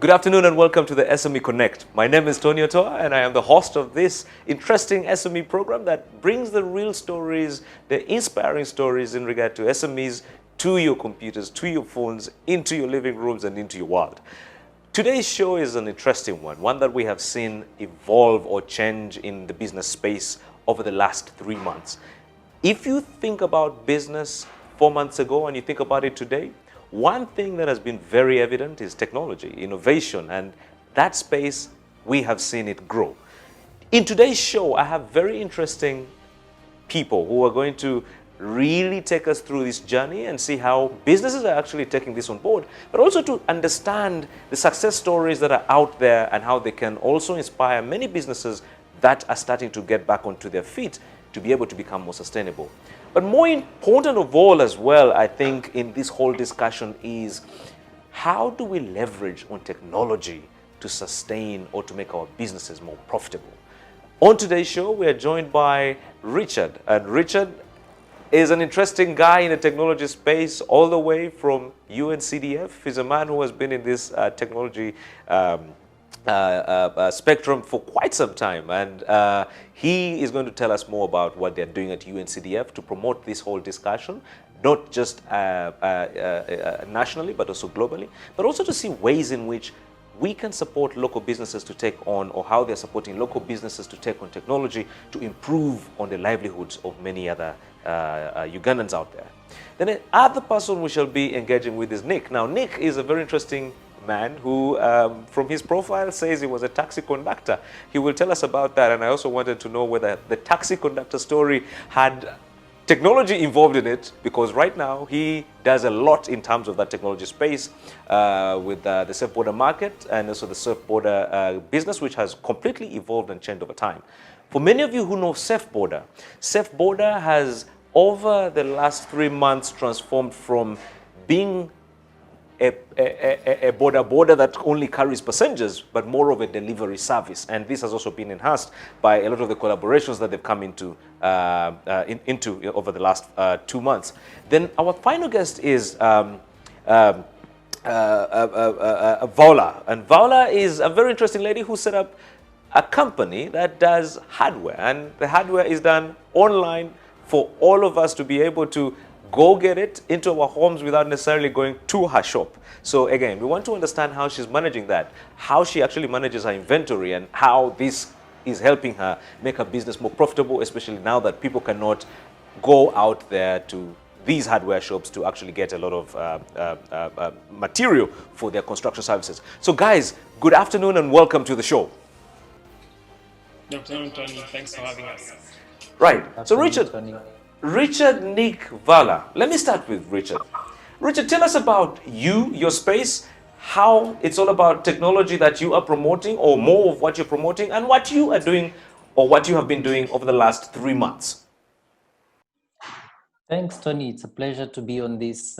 Good afternoon and welcome to the SME Connect. My name is Tony Otoa and I am the host of this interesting SME program that brings the real stories, the inspiring stories in regard to SMEs to your computers, to your phones, into your living rooms and into your world. Today's show is an interesting one that we have seen evolve or change in the business space over the last 3 months. If you think about business 4 months ago and you think about it today, one thing that has been very evident is technology, innovation, and that space, we have seen it grow. In today's show, I have very interesting people who are going to really take us through this journey and see how businesses are actually taking this on board, but also to understand the success stories that are out there and how they can also inspire many businesses that are starting to get back onto their feet to be able to become more sustainable. But more important of all as well, I think, in this whole discussion is how do we leverage on technology to sustain or to make our businesses more profitable? On today's show, we are joined by Richard. And Richard is an interesting guy in the technology space all the way from UNCDF. He's a man who has been in this technology spectrum for quite some time, and he is going to tell us more about what they're doing at UNCDF to promote this whole discussion, not just nationally but also globally, but also to see ways in which we can support local businesses to take on, or how they're supporting local businesses to take on technology to improve on the livelihoods of many other Ugandans out there. Then the other person we shall be engaging with is Nick. Now, Nick is a very interesting man who, from his profile, says he was a taxi conductor. He will tell us about that, and I also wanted to know whether the taxi conductor story had technology involved in it, because right now he does a lot in terms of that technology space with the Safeboda market and also the Safeboda business, which has completely evolved and changed over time. For many of you who know Safeboda, Safeboda has over the last 3 months transformed from being a border that only carries passengers, but more of a delivery service. And this has also been enhanced by a lot of the collaborations that they've come into over the last 2 months. Then our final guest is Vaolah. And Vaolah is a very interesting lady who set up a company that does hardware. And the hardware is done online for all of us to be able to go get it into our homes without necessarily going to her shop. So again, we want to understand how she's managing that, how she actually manages her inventory, and how this is helping her make her business more profitable, especially now that people cannot go out there to these hardware shops to actually get a lot of material for their construction services. So guys, good afternoon and welcome to the show. Good afternoon, Tony. Thanks for having us. Right. So Richard, Nick, Vaolah. Let me start with Richard. Richard, tell us about you, your space, how it's all about technology that you are promoting, or more of what you're promoting, and what you are doing or what you have been doing over the last 3 months. Thanks, Tony. It's a pleasure to be on this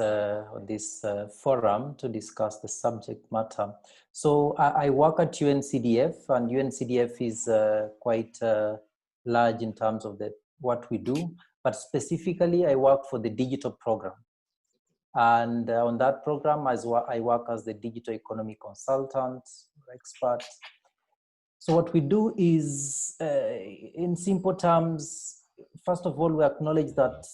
forum to discuss the subject matter. So I work at UNCDF, and UNCDF is quite large in terms of what we do. But specifically, I work for the digital program. And on that program, I work as the digital economy consultant, expert. So what we do is, in simple terms, first of all, we acknowledge that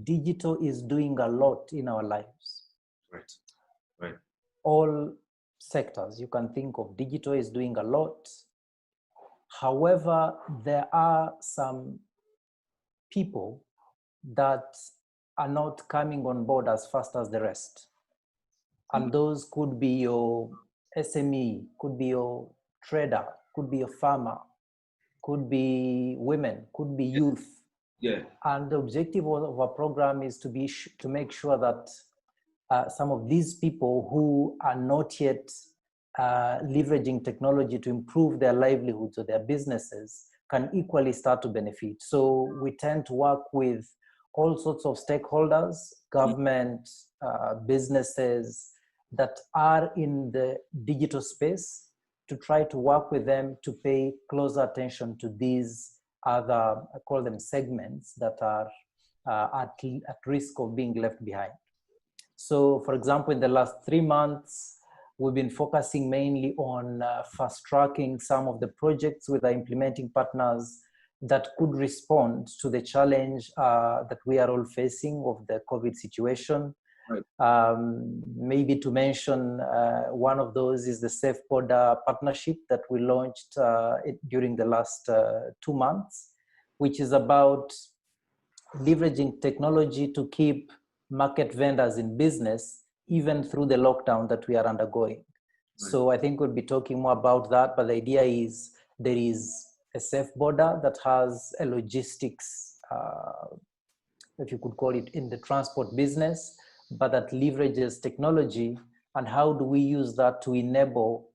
digital is doing a lot in our lives. Right. All sectors you can think of, digital is doing a lot. However, there are some people that are not coming on board as fast as the rest. And those could be your SME, could be your trader, could be your farmer, could be women, could be youth. Yeah. And the objective of our program is to make sure that some of these people who are not yet leveraging technology to improve their livelihoods or their businesses can equally start to benefit. So we tend to work with all sorts of stakeholders, government, businesses that are in the digital space, to try to work with them to pay closer attention to these other, I call them segments, that are at risk of being left behind. So for example, in the last 3 months, we've been focusing mainly on fast tracking some of the projects with our implementing partners that could respond to the challenge that we are all facing of the COVID situation. Right. Maybe to mention one of those is the Safeboda partnership that we launched during the last 2 months, which is about leveraging technology to keep market vendors in business even through the lockdown that we are undergoing. Right. So I think we'll be talking more about that, but the idea is there is a Safeboda that has a logistics, if you could call it, in the transport business, but that leverages technology. And how do we use that to enable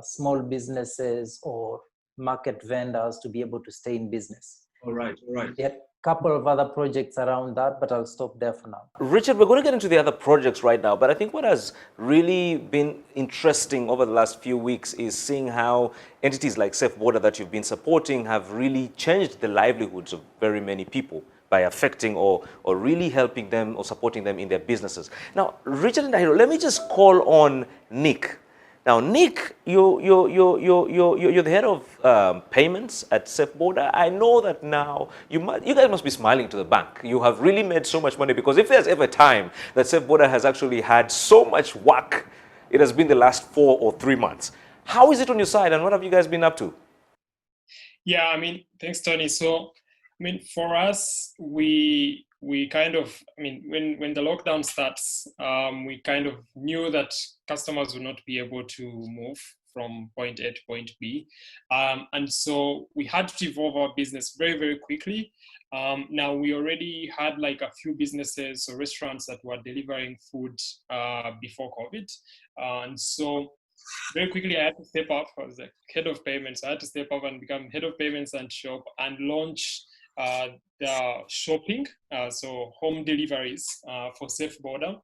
small businesses or market vendors to be able to stay in business? All right. Yeah, couple of other projects around that, but I'll stop there for now. Richard, we're going to get into the other projects right now, but I think what has really been interesting over the last few weeks is seeing how entities like Safeboda that you've been supporting have really changed the livelihoods of very many people by affecting or really helping them or supporting them in their businesses. Now, Richard and Ndahiro, let me just call on Nick. Now, Nick, you're the head of payments at Safeboda. I know that now you guys must be smiling to the bank. You have really made so much money, because if there's ever a time that Safeboda has actually had so much work, it has been the last 4 or 3 months. How is it on your side, and what have you guys been up to? Yeah, I mean, thanks, Tony. So, I mean, for us, we kind of, I mean, when the lockdown starts, we kind of knew that customers would not be able to move from point A to point B. And so we had to evolve our business very, very quickly. Now we already had like a few businesses or restaurants that were delivering food before COVID. And so very quickly I had to step up as the head of payments. I had to step up and become head of payments and shop and launch the shopping, so home deliveries for Safeboda.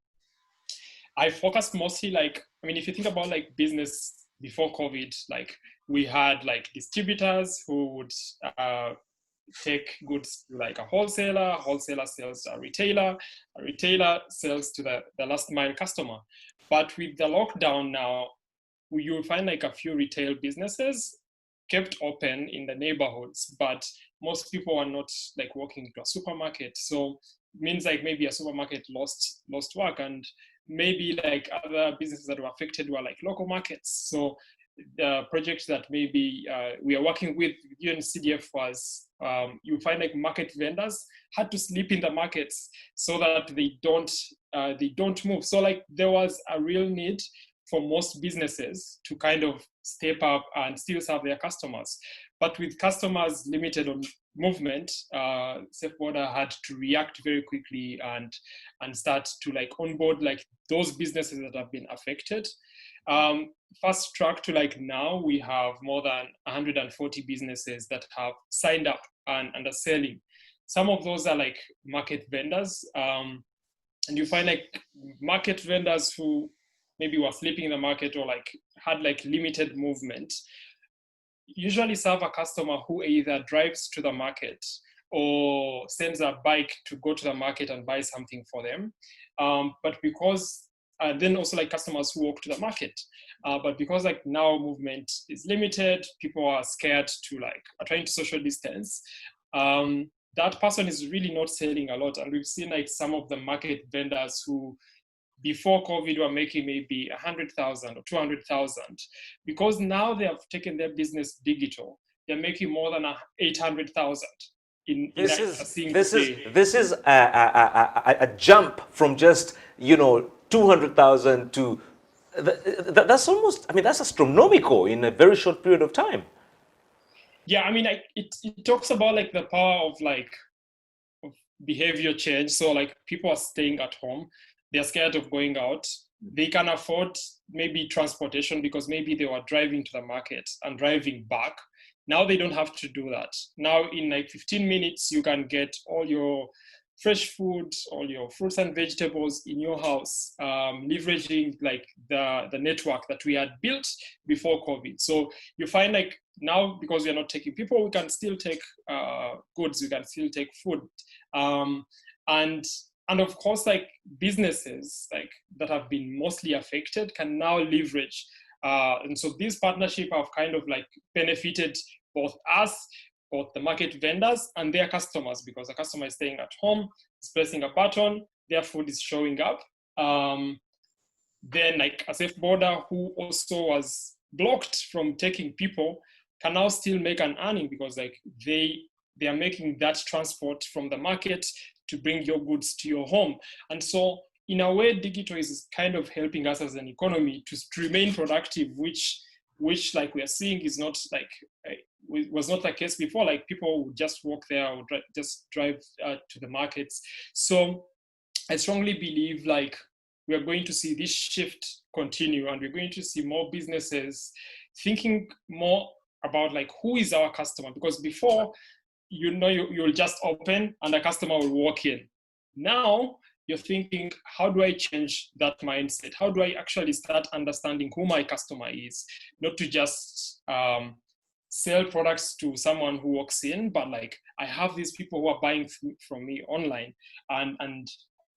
I focused mostly, like, I mean, if you think about like business before COVID, like we had like distributors who would take goods to like a wholesaler sells to a retailer sells to the last mile customer. But with the lockdown now, you'll find like a few retail businesses kept open in the neighborhoods, but most people are not like walking to a supermarket. So it means like maybe a supermarket lost work, and maybe like other businesses that were affected were like local markets. So the project that maybe we are working with UNCDF was you find like market vendors had to sleep in the markets so that they don't move. So like there was a real need for most businesses to kind of step up and still serve their customers. But with customers limited on movement, Safeboda had to react very quickly and start to like onboard like those businesses that have been affected. Fast track to like now, we have more than 140 businesses that have signed up and are selling. Some of those are like market vendors. And you find like market vendors who maybe were sleeping in the market or like had like limited movement, usually serve a customer who either drives to the market or sends a bike to go to the market and buy something for them. But because then also like customers who walk to the market. But because like now movement is limited, people are scared to like are trying to social distance. That person is really not selling a lot. And we've seen like some of the market vendors who before COVID were making maybe 100,000 or 200,000. Because now they have taken their business digital, they're making more than 800,000 in a single day. This is a jump from just 200,000 to that's almost, I mean, that's astronomical in a very short period of time. Yeah, I mean, it talks about like the power of like of behavior change. So like people are staying at home, they're scared of going out. They can afford maybe transportation because maybe they were driving to the market and driving back. Now they don't have to do that. Now in like 15 minutes, you can get all your fresh food, all your fruits and vegetables in your house, leveraging like the network that we had built before COVID. So you find like now, because we are not taking people, we can still take goods, we can still take food. And And of course, like businesses like that have been mostly affected can now leverage. And so these partnerships have kind of like benefited both us, both the market vendors and their customers, because the customer is staying at home, is pressing a button, their food is showing up. Then like a Safeboda, who also was blocked from taking people, can now still make an earning, because like they are making that transport from the market to bring your goods to your home. And so in a way, digital is kind of helping us as an economy to remain productive, which like we are seeing is not like, was not the case before. Like people would just walk there or just drive to the markets. So I strongly believe like we are going to see this shift continue, and we're going to see more businesses thinking more about like, who is our customer? Because before, you'll just open and a customer will walk in. Now you're thinking, how do I change that mindset? How do I actually start understanding who my customer is? Not to just sell products to someone who walks in, but like, I have these people who are buying from me online, and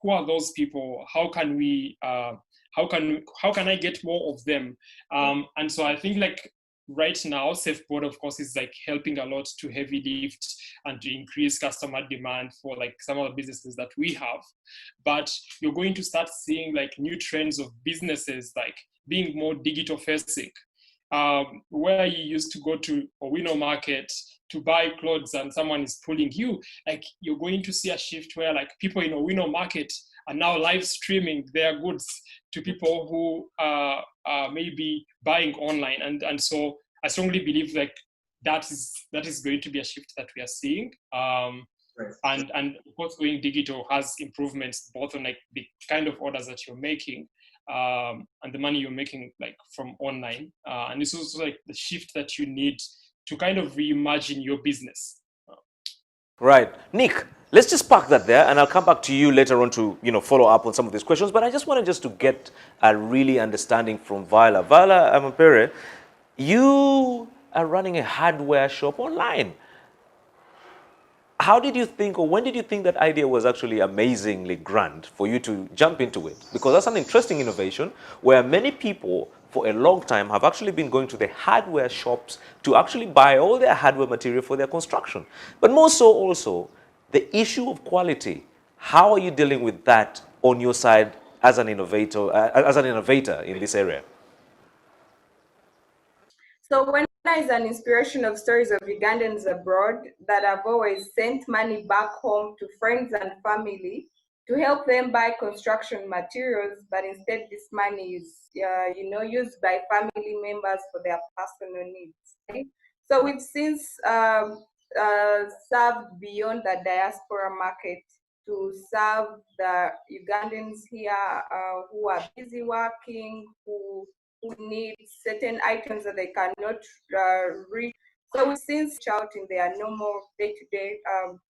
who are those people? How can we? How can I get more of them? And so I think like right now, Safeboda, of course, is like helping a lot to heavy lift and to increase customer demand for like some of the businesses that we have. But you're going to start seeing like new trends of businesses like being more digital facing. Where you used to go to a window market to buy clothes and someone is pulling you, like you're going to see a shift where like people in a window market are now live streaming their goods to people who are maybe buying online. And so I strongly believe like that is going to be a shift that we are seeing. And of course, going digital has improvements both on like the kind of orders that you're making, and the money you're making like from online. And it's also like the shift that you need to kind of reimagine your business. Right. Nick, let's just park that there, and I'll come back to you later on to follow up on some of these questions. But I just wanted just to get a really understanding from Vaolah. Vaolah Amumpaire, you are running a hardware shop online. How did you think, or when did you think that idea was actually amazingly grand for you to jump into it? Because that's an interesting innovation where many people for a long time have actually been going to the hardware shops to actually buy all their hardware material for their construction. But more so also, the issue of quality. How are you dealing with that on your side as an innovator in this area? So when is an inspiration of stories of Ugandans abroad that have always sent money back home to friends and family to help them buy construction materials, but instead this money is used by family members for their personal needs. Okay? So we've since served beyond the diaspora market to serve the Ugandans here who are busy working, who need certain items that they cannot reach. So we've since out in their normal day-to-day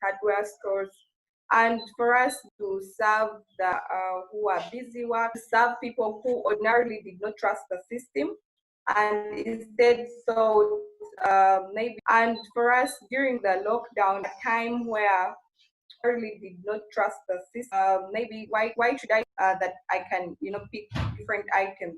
hardware stores, and for us to serve the who are busy work, serve people who ordinarily did not trust the system, and instead so maybe. And for us during the lockdown, a time where really did not trust the system. Maybe why should I that I can pick different items.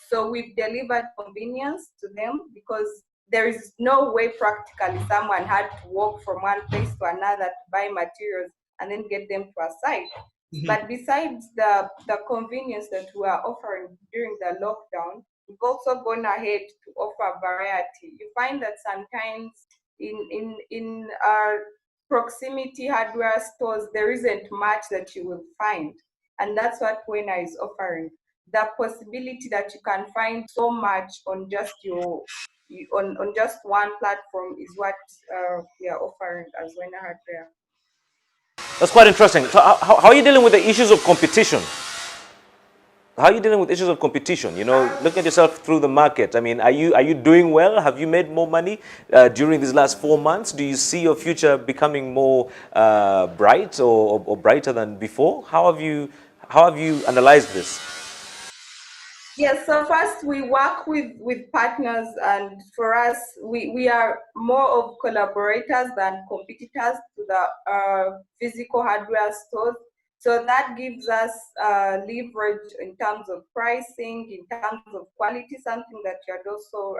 So we've delivered convenience to them, because there is no way practically someone had to walk from one place to another to buy materials and then get them to a site. Mm-hmm. But besides the convenience that we are offering during the lockdown, we've also gone ahead to offer variety. You find that sometimes in our proximity hardware stores, there isn't much that you will find. And that's what Wena is offering. The possibility that you can find so much on just on just one platform is what we are offering as Wena Hardware. That's quite interesting. So how are you dealing with the issues of competition? How are you dealing with issues of competition? Look at yourself through the market. I mean, are you doing well? Have you made more money during these last 4 months? Do you see your future becoming more bright or brighter than before? How have you analyzed this? Yes, so first we work with partners, and for us, we are more of collaborators than competitors to the physical hardware stores. So that gives us leverage in terms of pricing, in terms of quality, something that you had also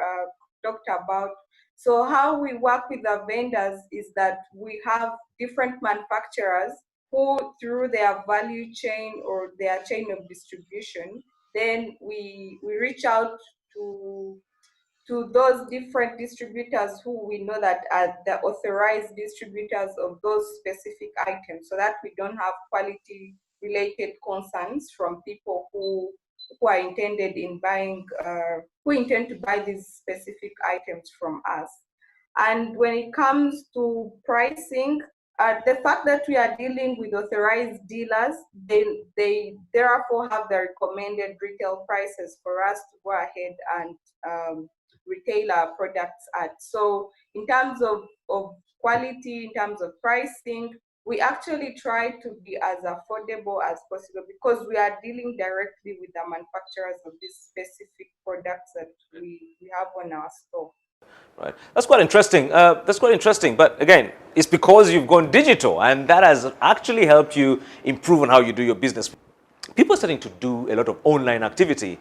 talked about. So how we work with the vendors is that we have different manufacturers who, through their value chain or their chain of distribution, then we reach out to those different distributors who we know that are the authorized distributors of those specific items, so that we don't have quality related concerns from people who are intended in buying, who intend to buy these specific items from us. And when it comes to pricing, the fact that we are dealing with authorized dealers, they therefore have the recommended retail prices for us to go ahead and retail our products at. So in terms of quality, in terms of pricing, we actually try to be as affordable as possible because we are dealing directly with the manufacturers of these specific products that we have on our store. Right. That's quite interesting. That's quite interesting. But again, it's because you've gone digital, and that has actually helped you improve on how you do your business. People are starting to do a lot of online activity.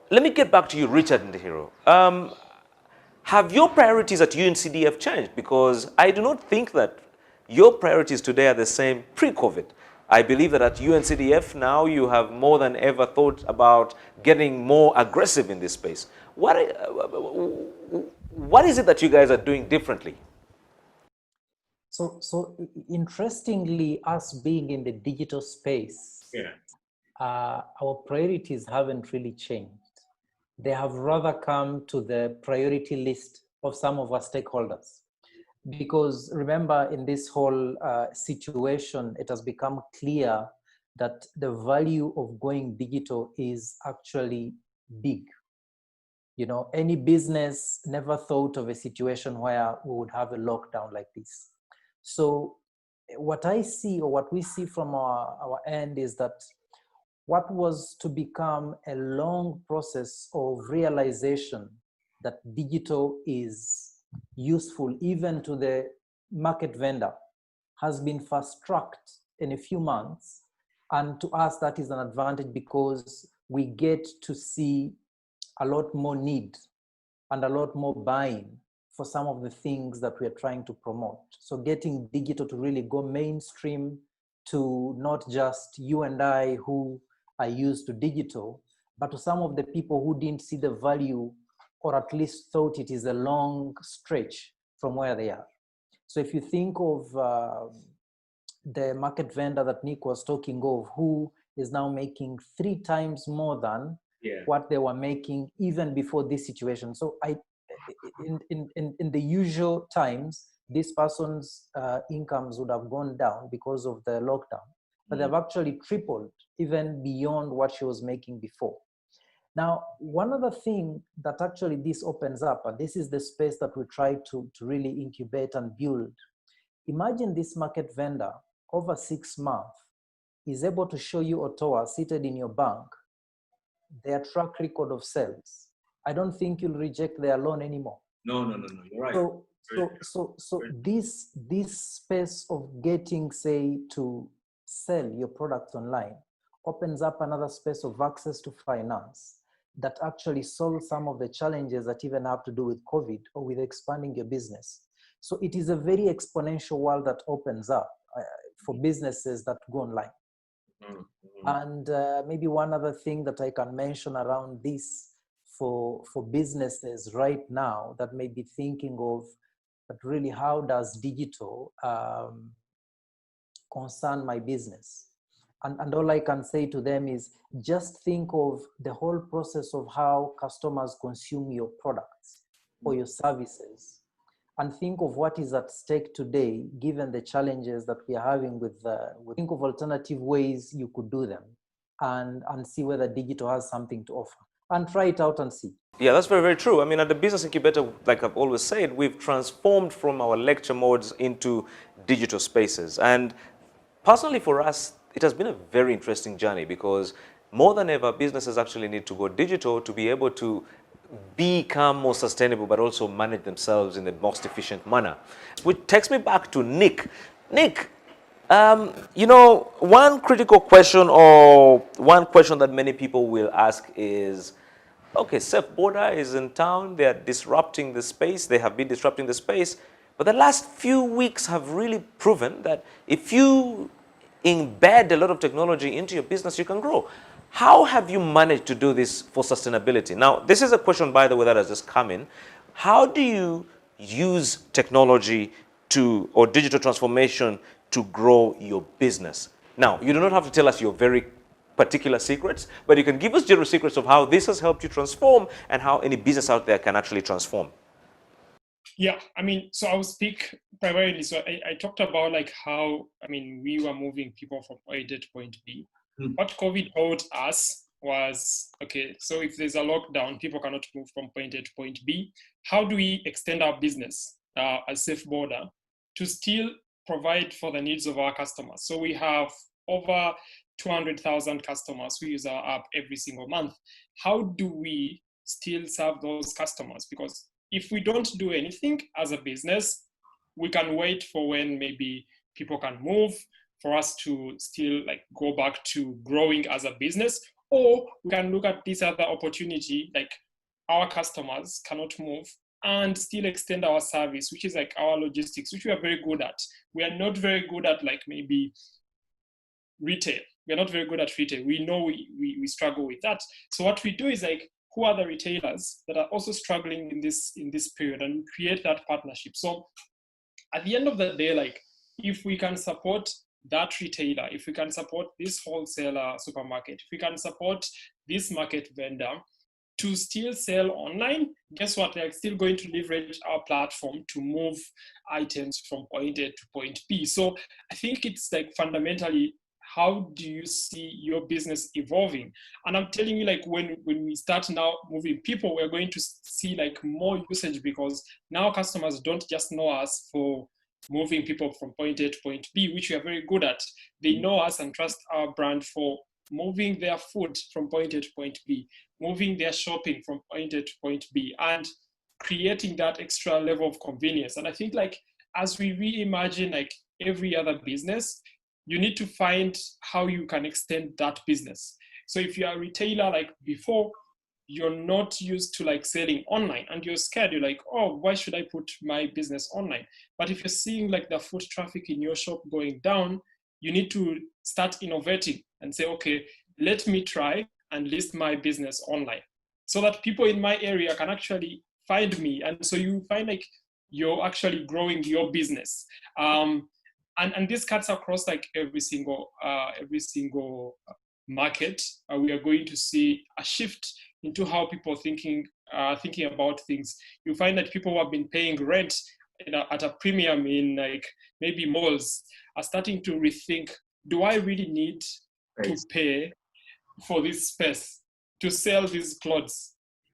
Let me get back to you, Richard Ndahiro. Have your priorities at UNCDF changed? Because I do not think that your priorities today are the same pre-COVID. I believe that at UNCDF now you have more than ever thought about getting more aggressive in this space. What is it that you guys are doing differently? So interestingly, us being in the digital space, our priorities haven't really changed. They have rather come to the priority list of some of our stakeholders. Because remember, in this whole situation, it has become clear that the value of going digital is actually big. You know, any business never thought of a situation where we would have a lockdown like this. So what I see, or what we see from our end, is that what was to become a long process of realization that digital is useful even to the market vendor has been fast-tracked in a few months. And to us, that is an advantage because we get to see a lot more need and a lot more buying for some of the things that we are trying to promote. So getting digital to really go mainstream to not just you and I who are used to digital, but to some of the people who didn't see the value, or at least thought it is a long stretch from where they are. So if you think of the market vendor that Nick was talking of, who is now making 3 times more than what they were making even before this situation. So in the usual times, this person's incomes would have gone down because of the lockdown, but they've actually tripled even beyond what she was making before. Now, one other thing that actually this opens up, and this is the space that we try to really incubate and build. Imagine this market vendor over 6 months is able to show you Otoa seated in your bank, their track record of sales. I don't think you'll reject their loan anymore. No, you're right. So this space of getting, say, to sell your products online opens up another space of access to finance that actually solves some of the challenges that even have to do with COVID or with expanding your business. So it is a very exponential world that opens up for businesses that go online. And maybe one other thing that I can mention around this for businesses right now that may be thinking of, but really how does digital concern my business? And all I can say to them is just think of the whole process of how customers consume your products or your services, and think of what is at stake today, given the challenges that we are having with think of alternative ways you could do them, and see whether digital has something to offer, and try it out and see. Yeah, that's very, very true. I mean, at the Business Incubator, like I've always said, we've transformed from our lecture modes into digital spaces. And personally for us, it has been a very interesting journey because more than ever, businesses actually need to go digital to be able to become more sustainable, but also manage themselves in the most efficient manner. Which takes me back to Nick. Nick, You know, one critical question or one question that many people will ask is, okay, Safeboda is in town, they're disrupting the space, they have been disrupting the space, but the last few weeks have really proven that if you embed a lot of technology into your business, you can grow. How have you managed to do this for sustainability? Now, this is a question, by the way, that has just come in. How do you use technology to, or digital transformation to grow your business? Now, you do not have to tell us your very particular secrets, but you can give us general secrets of how this has helped you transform and how any business out there can actually transform. Yeah, I mean, so I will speak primarily. So I talked about like how, I mean, we were moving people from point A to point B. What COVID taught us was, okay, so if there's a lockdown, people cannot move from point A to point B. How do we extend our business as Safeboda to still provide for the needs of our customers? So we have over 200,000 customers who use our app every single month. How do we still serve those customers? Because if we don't do anything as a business, we can wait for when maybe people can move for us to still like go back to growing as a business, or we can look at this other opportunity, like our customers cannot move and still extend our service, which is like our logistics, which we are very good at. We are not very good at like maybe retail. We're not very good at retail. We know we struggle with that. So what we do is like, who are the retailers that are also struggling in this period, and we create that partnership. So at the end of the day, like if we can support that retailer, if we can support this wholesaler supermarket, if we can support this market vendor to still sell online, guess what? They're still going to leverage our platform to move items from point A to point B. So I think it's like fundamentally, how do you see your business evolving? And I'm telling you, like when we start now moving people, we're going to see like more usage, because now customers don't just know us for moving people from point A to point B, which we are very good at. They know us and trust our brand for moving their food from point A to point B, moving their shopping from point A to point B, and creating that extra level of convenience. And I think like as we reimagine like every other business, you need to find how you can extend that business. So if you're a retailer, like before, you're not used to like selling online and you're scared, you're like, oh, why should I put my business online? But if you're seeing like the foot traffic in your shop going down, you need to start innovating and say, okay, let me try and list my business online so that people in my area can actually find me. And so you find like you're actually growing your business. And this cuts across like every single market. We are going to see a shift into how people thinking about things. You find that people who have been paying rent at a premium in like maybe malls are starting to rethink, do I really need to pay for this space to sell these clothes?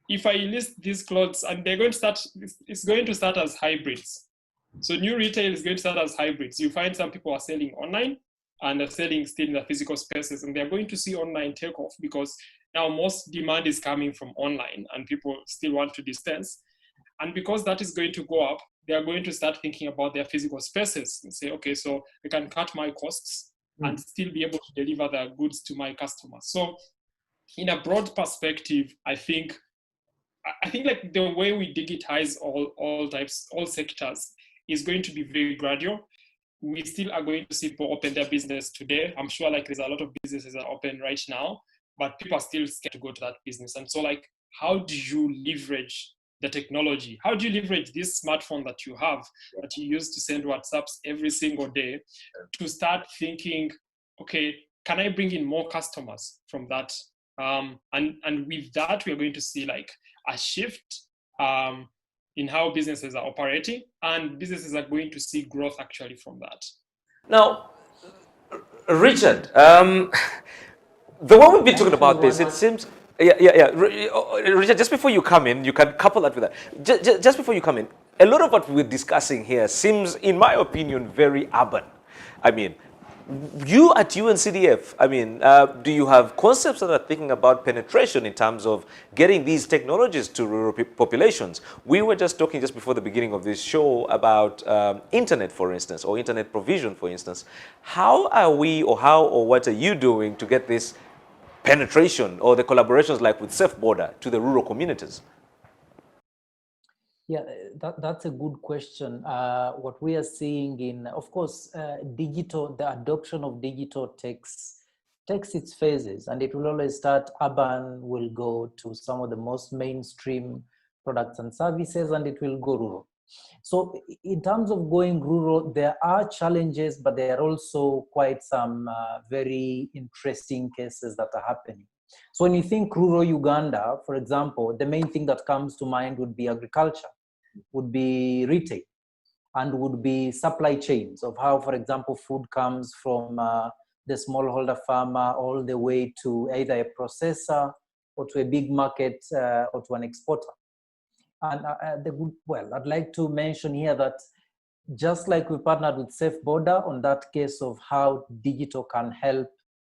If I list these clothes, and they're going to start, it's going to start as hybrids. So new retail is going to start as hybrids. You find some people are selling online and are selling still in the physical spaces, and they're going to see online take off because now most demand is coming from online and people still want to distance. And because that is going to go up, they are going to start thinking about their physical spaces and say, okay, so I can cut my costs and still be able to deliver the goods to my customers. So in a broad perspective, I think like the way we digitize all types, all sectors is going to be very gradual. We still are going to see people open their business today. I'm sure like there's a lot of businesses that are open right now, but people are still scared to go to that business. And so like, how do you leverage the technology? How do you leverage this smartphone that you have, that you use to send WhatsApps every single day, to start thinking, okay, can I bring in more customers from that? And with that, we're going to see like a shift in how businesses are operating, and businesses are going to see growth actually from that. Now, Richard, the way we've been talking about this, it seems, Richard, just before you come in, you can couple that with that. Just before you come in, a lot of what we're discussing here seems, in my opinion, very urban. I mean, You at UNCDF, I mean, do you have concepts that are thinking about penetration in terms of getting these technologies to rural populations? We were just talking just before the beginning of this show about internet, for instance, or internet provision, for instance. How are we, or how or what are you doing to get this penetration or the collaborations like with Safeboda to the rural communities? Yeah, that's a good question. What we are seeing in, of course, the adoption of digital takes its phases, and it will always start urban, will go to some of the most mainstream products and services, and it will go rural. So in terms of going rural, there are challenges, but there are also quite some very interesting cases that are happening. So when you think rural Uganda, for example, the main thing that comes to mind would be agriculture, would be retail, and would be supply chains of how, for example, food comes from the smallholder farmer all the way to either a processor or to a big market or to an exporter. And I'd like to mention here that just like we partnered with Safeboda on that case of how digital can help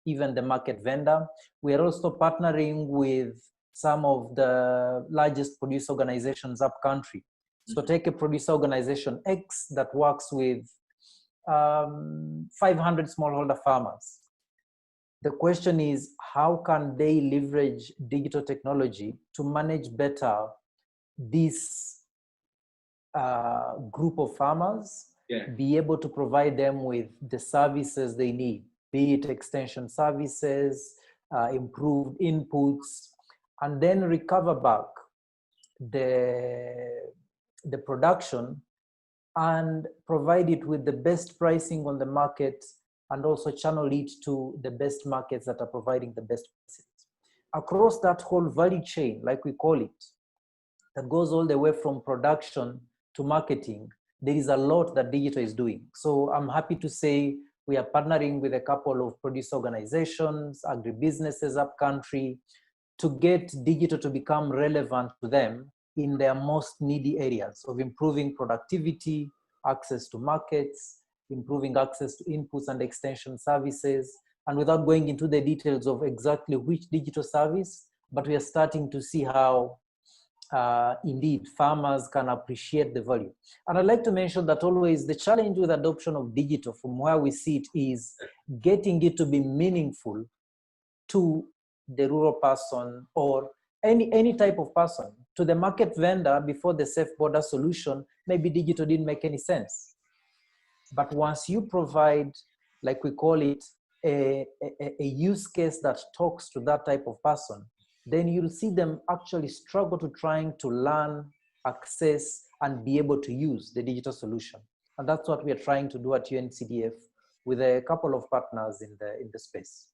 even the market vendor, we are also partnering with some of the largest producer organizations up country. So take a producer organization X that works with 500 smallholder farmers. The question is, how can they leverage digital technology to manage better this group of farmers, be able to provide them with the services they need, be it extension services, improved inputs, and then recover back the production and provide it with the best pricing on the market, and also channel it to the best markets that are providing the best prices. Across that whole value chain, like we call it, that goes all the way from production to marketing, there is a lot that digital is doing. So I'm happy to say we are partnering with a couple of producer organizations, agribusinesses up country, to get digital to become relevant to them in their most needy areas of improving productivity, access to markets, improving access to inputs and extension services. And without going into the details of exactly which digital service, but we are starting to see how indeed farmers can appreciate the value. And I'd like to mention that always the challenge with adoption of digital from where we see it is getting it to be meaningful to the rural person or any type of person. To the market vendor before the Safeboda solution, maybe digital didn't make any sense. But once you provide, like we call it, a use case that talks to that type of person, then you'll see them actually struggle to trying to learn, access, and be able to use the digital solution. And that's what we are trying to do at UNCDF with a couple of partners in the space.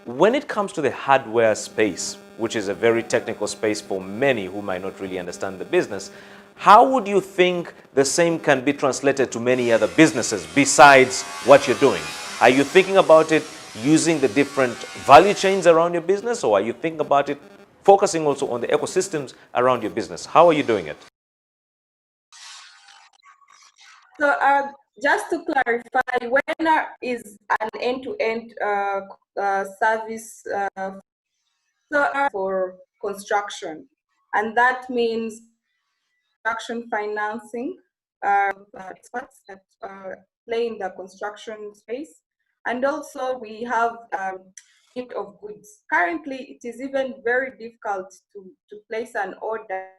When it comes to the hardware space, which is a very technical space for many who might not really understand the business, how would you think the same can be translated to many other businesses besides what you're doing? Are you thinking about it using the different value chains around your business, or are you thinking about it focusing also on the ecosystems around your business? How are you doing it? So just to clarify, when is an end-to-end service for construction, and that means construction financing, experts that play in the construction space, and also we have of goods. Currently, it is even very difficult to place an order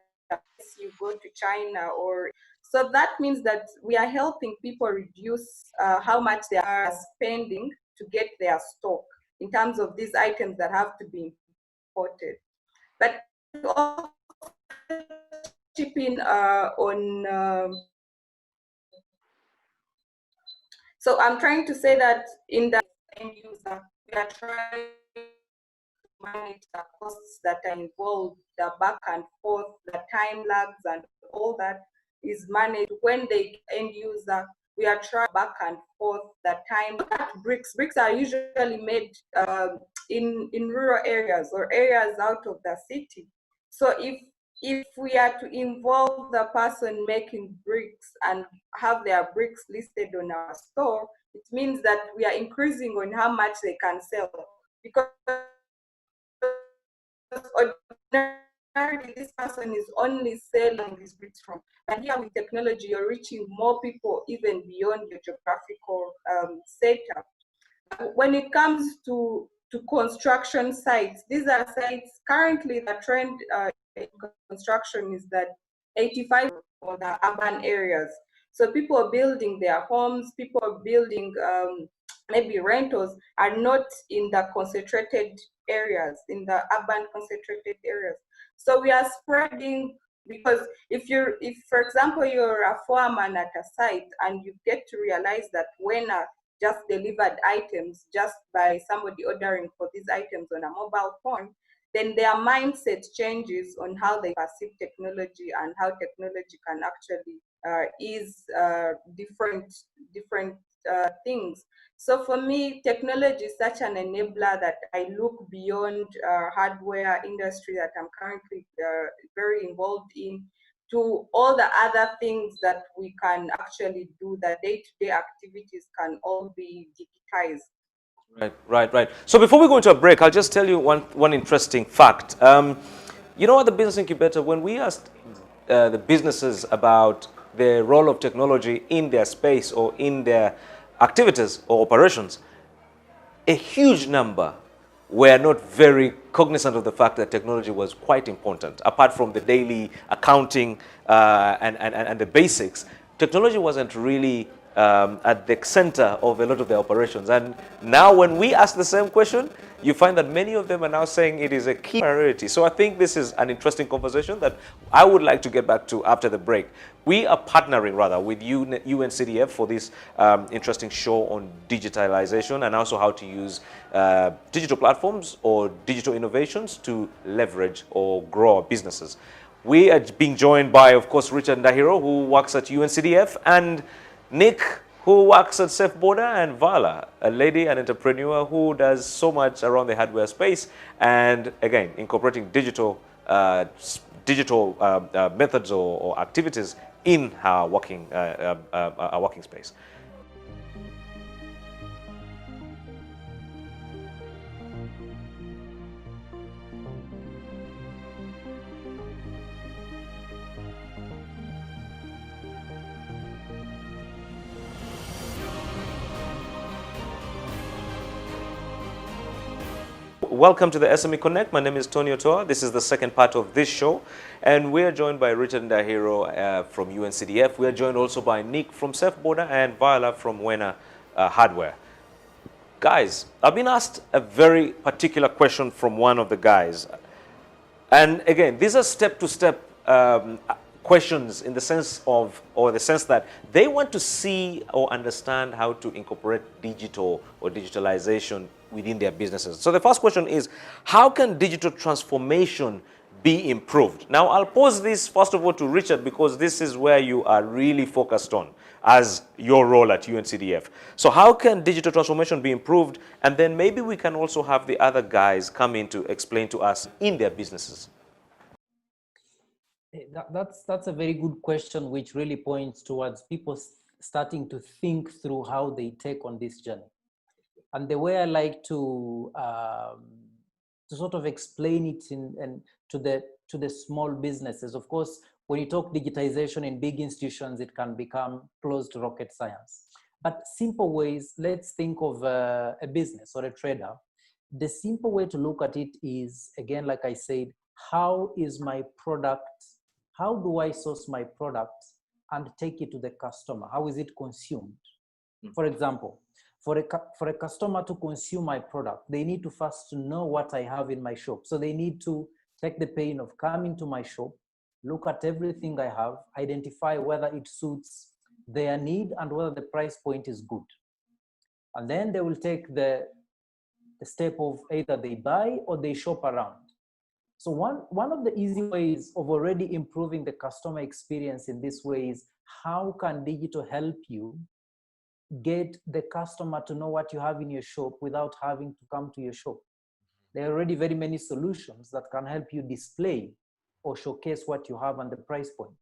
if you go to China or so. That means that we are helping people reduce how much they are spending to get their stock in terms of these items that have to be imported. But also chipping on. So I'm trying to say that in the end user, we are trying to manage the costs that are involved, the back and forth, the time lags, and all that is managed when they end user. We are trying back and forth, the time. Bricks are usually made in rural areas or areas out of the city. So if if we are to involve the person making bricks and have their bricks listed on our store, it means that we are increasing on how much they can sell. Because ordinarily this person is only selling these bricks from. And here with technology, you're reaching more people even beyond your geographical setup. When it comes to construction sites, these are sites currently the trend in construction is that 85 for the urban areas. So people are building their homes, people are building maybe rentals are not in the concentrated areas, in the urban concentrated areas. So we are spreading, because if for example you're a foreman at a site and you get to realize that when just delivered items just by somebody ordering for these items on a mobile phone, then their mindset changes on how they perceive technology and how technology can actually ease different things. So for me, technology is such an enabler that I look beyond hardware industry that I'm currently very involved in, to all the other things that we can actually do. The day-to-day activities can all be digitized. Right. So before we go into a break, I'll just tell you one interesting fact. You know, at the Business Incubator, when we asked the businesses about the role of technology in their space or in their activities or operations, a huge number were not very cognizant of the fact that technology was quite important. Apart from the daily accounting and the basics, technology wasn't really at the center of a lot of their operations. And now when we ask the same question, you find that many of them are now saying it is a key priority. So I think this is an interesting conversation that I would like to get back to after the break. We are partnering rather with UNCDF for this interesting show on digitalization and also how to use digital platforms or digital innovations to leverage or grow our businesses. We are being joined by, of course, Richard Ndahiro, who works at UNCDF, and Nick, who works at Safeboda, and Vaolah, a lady, an entrepreneur who does so much around the hardware space, and again, incorporating digital methods or activities in her working space. Welcome to the SME Connect. My name is Tony Otoa. This is the second part of this show. And we are joined by Richard Ndahiro from UNCDF. We are joined also by Nick from Safeboda and Vaolah from Wena Hardware. Guys, I've been asked a very particular question from one of the guys. And again, these are step-to-step questions in the sense of, or the sense that they want to see or understand how to incorporate digital or digitalization within their businesses. So the first question is, how can digital transformation be improved? Now, I'll pose this first of all to Richard, because this is where you are really focused on as your role at UNCDF. So how can digital transformation be improved? And then maybe we can also have the other guys come in to explain to us in their businesses. That's a very good question, which really points towards people starting to think through how they take on this journey. And the way I like to sort of explain it to the small businesses. Of course, when you talk digitization in big institutions, it can become close to rocket science. But simple ways, let's think of a business or a trader. The simple way to look at it is, again, like I said, how is my product? How do I source my product and take it to the customer? How is it consumed? For example, for a customer to consume my product, they need to first know what I have in my shop. So they need to take the pain of coming to my shop, look at everything I have, identify whether it suits their need and whether the price point is good. And then they will take the step of either they buy or they shop around. So one of the easy ways of already improving the customer experience in this way is, how can digital help you get the customer to know what you have in your shop without having to come to your shop? There are already very many solutions that can help you display or showcase what you have and the price point.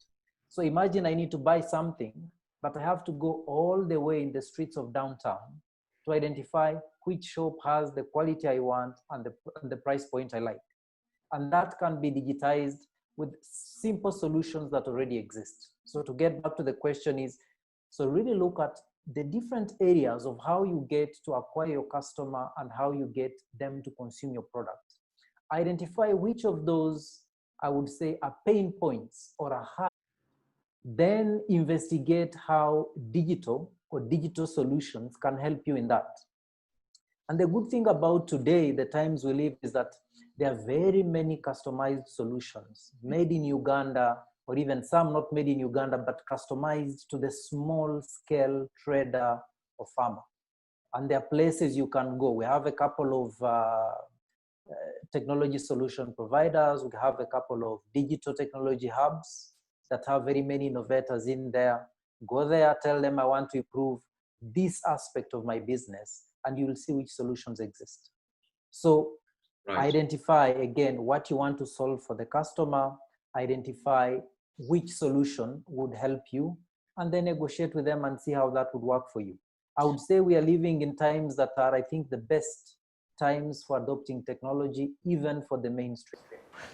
So imagine I need to buy something, but I have to go all the way in the streets of downtown to identify which shop has the quality I want and the price point I like. And that can be digitized with simple solutions that already exist. So to get back to the question is, so really look at the different areas of how you get to acquire your customer and how you get them to consume your product. Identify which of those, I would say, are pain points or are hard. Then investigate how digital solutions can help you in that. And the good thing about today, the times we live, is that there are very many customized solutions made in Uganda, or even some not made in Uganda, but customized to the small scale trader or farmer. And there are places you can go. We have a couple of technology solution providers. We have a couple of digital technology hubs that have very many innovators in there. Go there, tell them I want to improve this aspect of my business, and you will see which solutions exist. So identify again what you want to solve for the customer, identify which solution would help you, and then negotiate with them and see how that would work for you. I would say we are living in times that are, I think, the best times for adopting technology, even for the mainstream.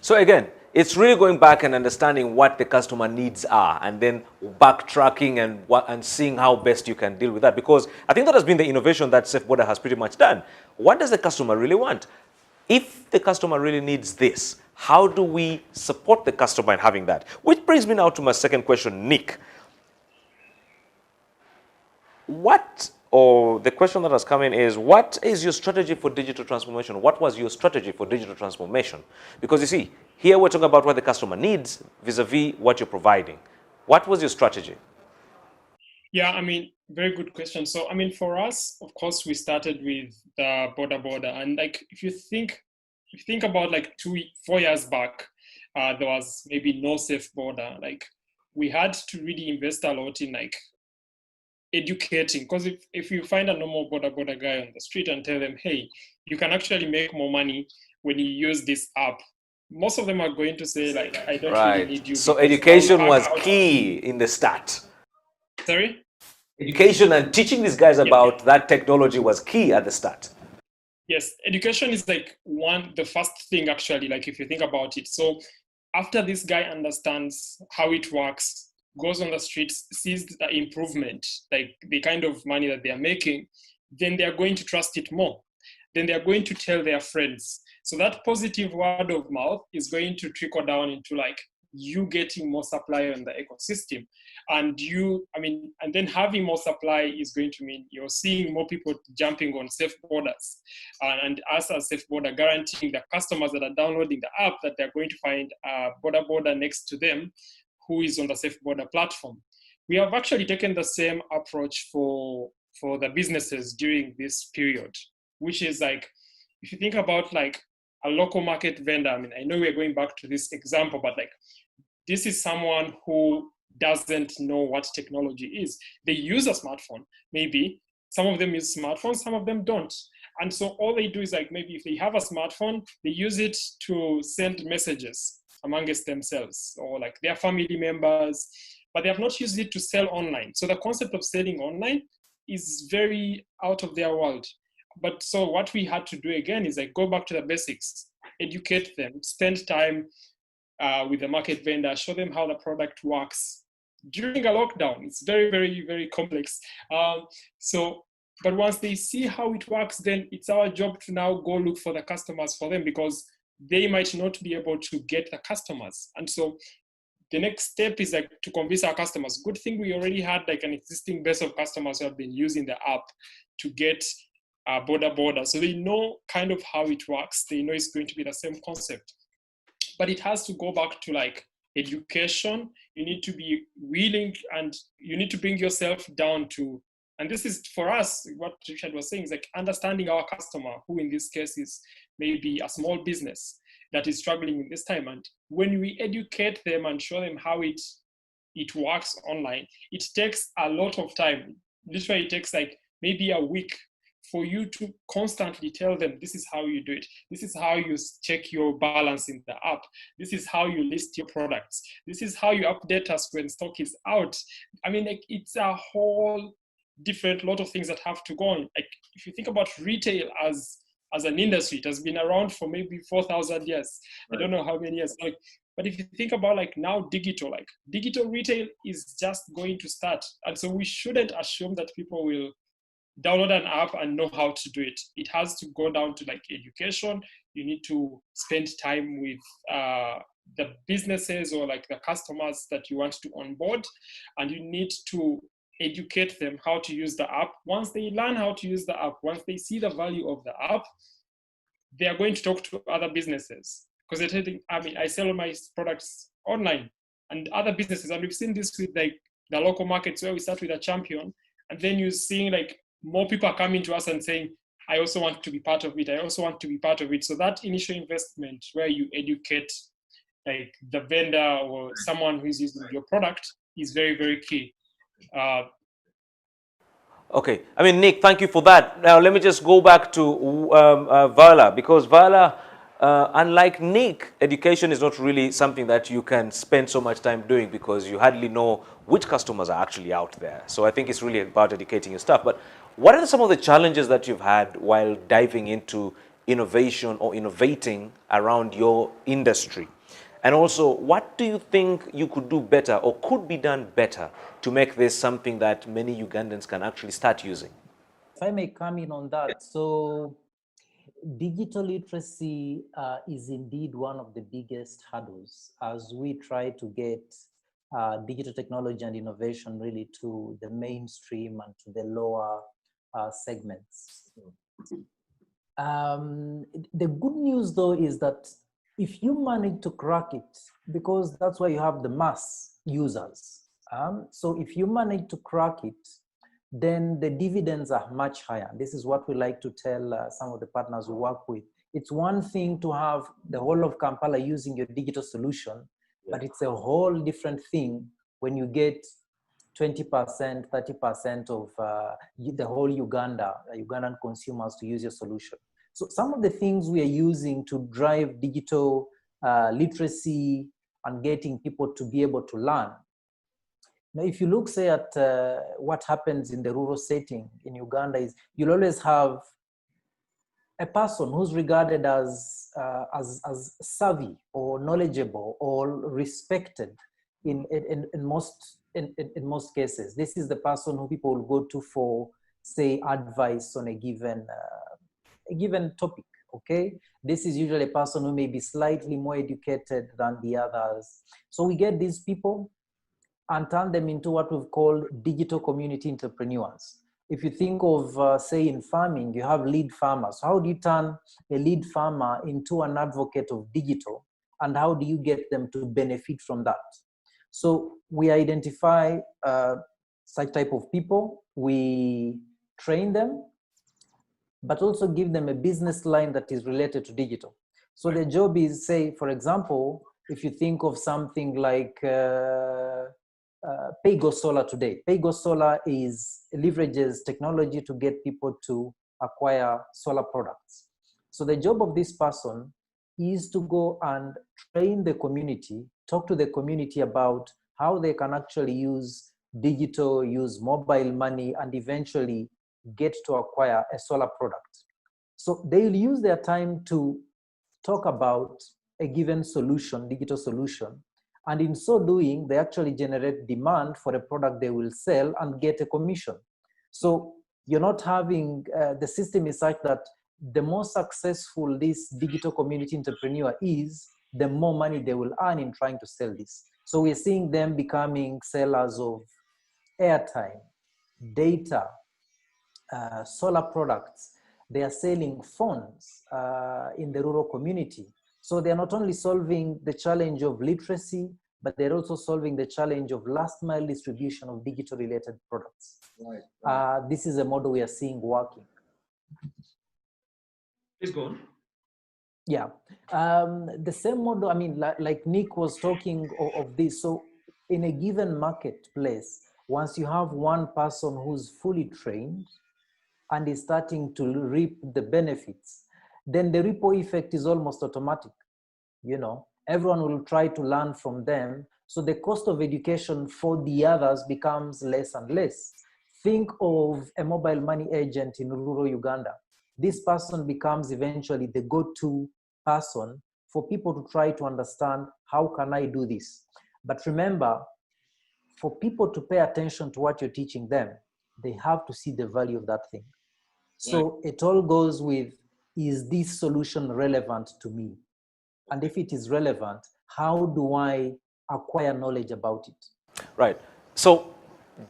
So again, it's really going back and understanding what the customer needs are, and then backtracking and seeing how best you can deal with that. Because I think that has been the innovation that Safeboda has pretty much done. What does the customer really want? If the customer really needs this, how do we support the customer in having that? Which brings me now to my second question, Nick. The question that has come in is, what is your strategy for digital transformation? What was your strategy for digital transformation? Because you see, here we're talking about what the customer needs vis-a-vis what you're providing. What was your strategy? Yeah, I mean, very good question. So, I mean, for us, of course, we started with the Boda, and like, if you think about like 4 years back, there was maybe no Safeboda. Like, we had to really invest a lot in like educating, because if you find a normal Boda guy on the street and tell them, hey, you can actually make more money when you use this app, most of them are going to say like, I don't really need you. So education was key in the start. Sorry? Education and teaching these guys about that technology was key at the start. Yes, education is like the first thing actually, like if you think about it. So after this guy understands how it works, goes on the streets, sees the improvement, like the kind of money that they are making, then they are going to trust it more. Then they are going to tell their friends. So that positive word of mouth is going to trickle down into like you getting more supply on the ecosystem. And then having more supply is going to mean you're seeing more people jumping on Safebodas. And us as Safeboda guaranteeing the customers that are downloading the app that they're going to find a Boda next to them who is on the Safeboda platform. We have actually taken the same approach for the businesses during this period, which is like, if you think about like a local market vendor, I mean, I know we're going back to this example, but like, this is someone who doesn't know what technology is. They use a smartphone, maybe. Some of them use smartphones, some of them don't. And so all they do is like, maybe if they have a smartphone, they use it to send messages amongst themselves or like their family members, but they have not used it to sell online. So the concept of selling online is very out of their world. But so what we had to do again is like go back to the basics, educate them, spend time with the market vendor, show them how the product works during a lockdown. It's very, very, very complex. But once they see how it works, then it's our job to now go look for the customers for them, because they might not be able to get the customers. And so the next step is like to convince our customers. Good thing we already had like an existing base of customers who have been using the app to get Boda. So they know kind of how it works. They know it's going to be the same concept. But it has to go back to like education. You need to be willing and you need to bring yourself down to, and this is for us, what Richard was saying is like understanding our customer, who in this case is maybe a small business that is struggling in this time. And when we educate them and show them how it works online, it takes a lot of time. Literally it takes like maybe a week for you to constantly tell them, this is how you do it. This is how you check your balance in the app. This is how you list your products. This is how you update us when stock is out. I mean, like, it's a whole different lot of things that have to go on. Like, if you think about retail as an industry, it has been around for maybe 4,000 years. Right. I don't know how many years. Like, but if you think about like now digital retail is just going to start. And so we shouldn't assume that people will download an app and know how to do it. It has to go down to like education. You need to spend time with the businesses or like the customers that you want to onboard, and you need to educate them how to use the app. Once they learn how to use the app, once they see the value of the app, they are going to talk to other businesses, because they're telling, I mean, I sell my products online and other businesses, and we've seen this with like the local markets where we start with a champion, and then you're seeing like more people are coming to us and saying, I also want to be part of it. I also want to be part of it. So that initial investment where you educate like the vendor or someone who's using your product is very, very key. Okay, I mean, Nick, thank you for that. Now, let me just go back to Vaolah, because Vaolah, unlike Nick, education is not really something that you can spend so much time doing, because you hardly know which customers are actually out there. So I think it's really about educating your staff. But what are some of the challenges that you've had while diving into innovation or innovating around your industry? And also, what do you think you could do better or could be done better to make this something that many Ugandans can actually start using? If I may come in on that, so digital literacy is indeed one of the biggest hurdles as we try to get digital technology and innovation really to the mainstream and to the lower segments. The good news though is that if you manage to crack it, because that's why you have the mass users. So if you manage to crack it, then the dividends are much higher. This is what we like to tell some of the partners we work with. It's one thing to have the whole of Kampala using your digital solution, but it's a whole different thing when you get 20%, 30% of the whole Ugandan consumers to use your solution. So some of the things we are using to drive digital literacy and getting people to be able to learn. Now, if you look, say, at what happens in the rural setting in Uganda, is you'll always have a person who's regarded as savvy or knowledgeable or respected in most cases. This is the person who people will go to for, say, advice on a given topic, okay? This is usually a person who may be slightly more educated than the others. So we get these people and turn them into what we've called digital community entrepreneurs. If you think of, say, in farming, you have lead farmers. How do you turn a lead farmer into an advocate of digital? And how do you get them to benefit from that? So we identify such type of people, we train them, but also give them a business line that is related to digital. So the job is, say, for example, if you think of something like Paygo Solar today. Paygo Solar leverages technology to get people to acquire solar products. So the job of this person is to go and train the community, talk to the community about how they can actually use digital, use mobile money, and eventually get to acquire a solar product. So they'll use their time to talk about a given solution, digital solution, and in so doing, they actually generate demand for a product they will sell and get a commission. So you're not having, the system is such that the more successful this digital community entrepreneur is, the more money they will earn in trying to sell this. So we're seeing them becoming sellers of airtime, data, solar products. They are selling phones in the rural community. So they're not only solving the challenge of literacy, but they're also solving the challenge of last mile distribution of digital related products. Right. This is a model we are seeing working. Please go on. Yeah, the same model, I mean, like Nick was talking of this. So in a given marketplace, once you have one person who's fully trained and is starting to reap the benefits, then the ripple effect is almost automatic. You know, everyone will try to learn from them. So the cost of education for the others becomes less and less. Think of a mobile money agent in rural Uganda. This person becomes eventually the go-to person for people to try to understand, how can I do this? But remember, for people to pay attention to what you're teaching them, they have to see the value of that thing. So it all goes with, is this solution relevant to me? And if it is relevant, how do I acquire knowledge about it? Right. So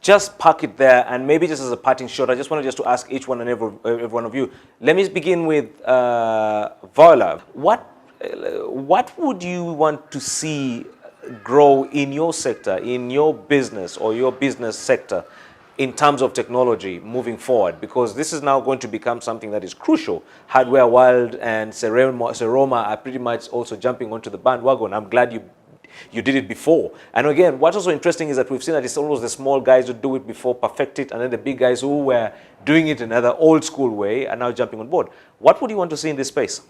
just park it there, and maybe just as a parting shot, I just wanted to ask each one and every one of you. Let me begin with Vaolah. What would you want to see grow in your sector, in your business or your business sector, in terms of technology moving forward? Because this is now going to become something that is crucial. Hardware World and Seroma are pretty much also jumping onto the bandwagon. I'm glad you did it before. And again, what's also interesting is that we've seen that it's always the small guys who do it before, perfect it, and then the big guys who were doing it in another old school way are now jumping on board. What would you want to see in this space?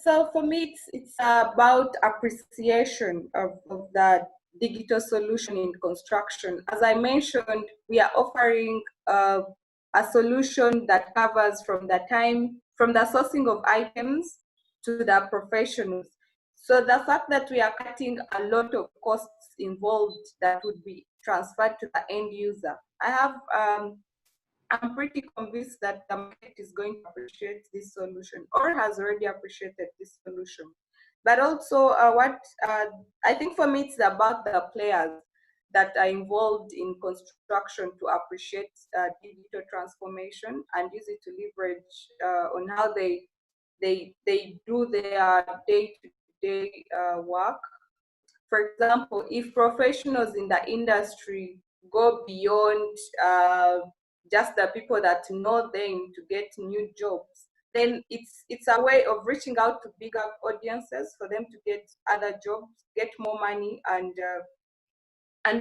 So for me, it's about appreciation of the digital solution in construction. As I mentioned, we are offering a solution that covers from the sourcing of items to the professionals. So the fact that we are cutting a lot of costs involved that would be transferred to the end user. I'm pretty convinced that the market is going to appreciate this solution, or has already appreciated this solution. But also, I think for me, it's about the players that are involved in construction to appreciate digital transformation and use it to leverage on how they do their day-to-day work. For example, if professionals in the industry go beyond just the people that know them to get new jobs, then it's a way of reaching out to bigger audiences for them to get other jobs, get more money, and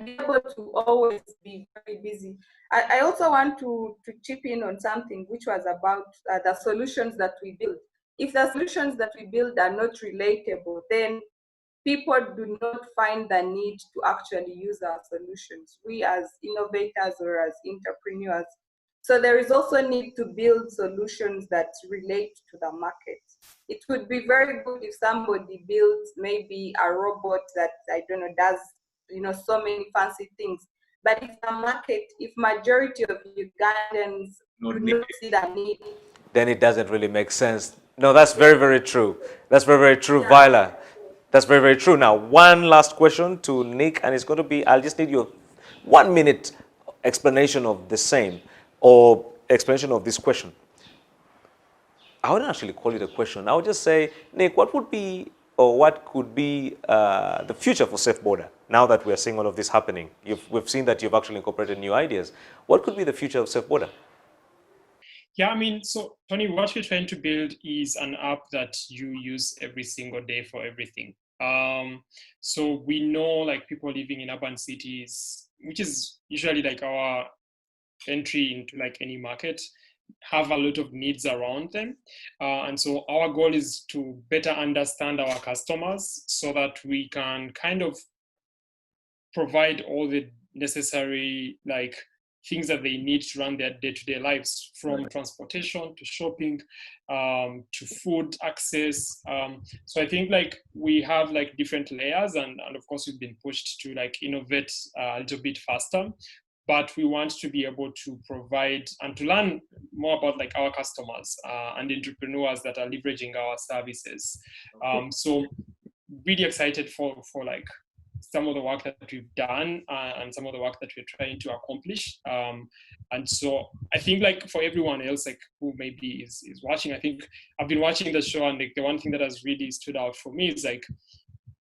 be able to always be very busy. I also want to chip in on something which was about the solutions that we build. If the solutions that we build are not relatable, then people do not find the need to actually use our solutions, we as innovators or as entrepreneurs. So there is also a need to build solutions that relate to the market. It would be very good if somebody builds maybe a robot that, I don't know, does so many fancy things. But if majority of Ugandans do not see the need, then it doesn't really make sense. No, that's very, very true. That's very, very true, Vaolah. That's very, very true. Now, one last question to Nick, and it's going to be, I'll just need your 1 minute explanation of the same, or explanation of this question. I wouldn't actually call it a question. I would just say, Nick, what would be, or what could be the future for Safeboda now that we're seeing all of this happening? We've seen that you've actually incorporated new ideas. What could be the future of Safeboda? Yeah, I mean, so Tony, what we're trying to build is an app that you use every single day for everything. So we know, like, people living in urban cities, which is usually like our entry into like any market, have a lot of needs around them. And so our goal is to better understand our customers so that we can kind of provide all the necessary like things that they need to run their day-to-day lives, from transportation to shopping to food access. So I think like we have like different layers, and of course we've been pushed to like innovate a little bit faster, but we want to be able to provide and to learn more about like our customers and entrepreneurs that are leveraging our services. So really excited for like some of the work that we've done and some of the work that we're trying to accomplish. And so I think like for everyone else, like who maybe is watching, I think I've been watching the show, and like the one thing that has really stood out for me is like,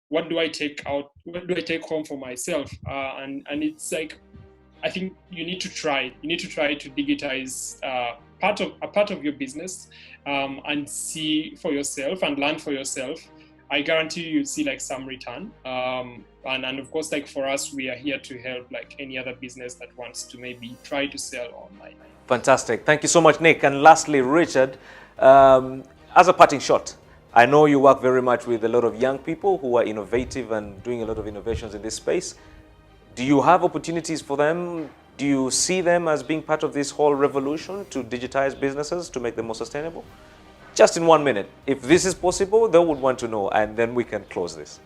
what do I take home for myself? And it's like, I think you need to try to digitize a part of your business and see for yourself and learn for yourself. I guarantee you'll see like some return. And of course, like for us, we are here to help like any other business that wants to maybe try to sell online. Fantastic. Thank you so much, Nick. And lastly, Richard, as a parting shot, I know you work very much with a lot of young people who are innovative and doing a lot of innovations in this space. Do you have opportunities for them? Do you see them as being part of this whole revolution to digitize businesses to make them more sustainable? Just in 1 minute, if this is possible, they would want to know, and then we can close this.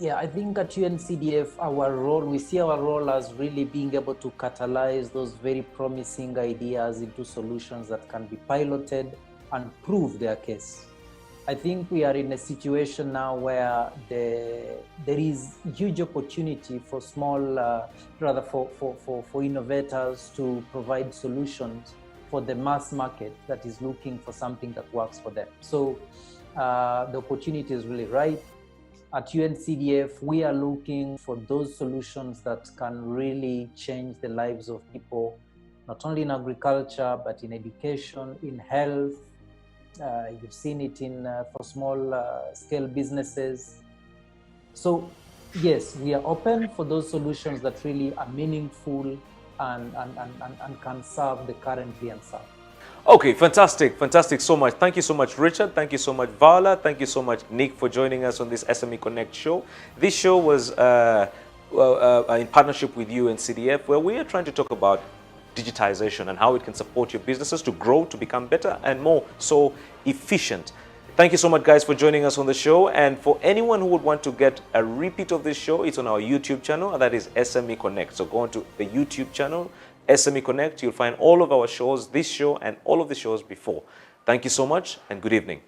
Yeah, I think at UNCDF, we see our role as really being able to catalyze those very promising ideas into solutions that can be piloted and prove their case. I think we are in a situation now where there is huge opportunity for for innovators to provide solutions for the mass market that is looking for something that works for them. So the opportunity is really right. At UNCDF, we are looking for those solutions that can really change the lives of people, not only in agriculture, but in education, in health. You've seen it for small scale businesses. So yes, we are open for those solutions that really are meaningful and can serve the currently unserved. Okay, fantastic, fantastic so much. Thank you so much, Richard. Thank you so much, Vaolah. Thank you so much, Nick, for joining us on this SME Connect show. This show was in partnership with UNCDF, where we are trying to talk about digitization and how it can support your businesses to grow, to become better and more so efficient. Thank you so much, guys, for joining us on the show. And for anyone who would want to get a repeat of this show, it's on our YouTube channel, and that is SME Connect. So go on to the YouTube channel, SME Connect. You'll find all of our shows, this show, and all of the shows before. Thank you so much, and good evening.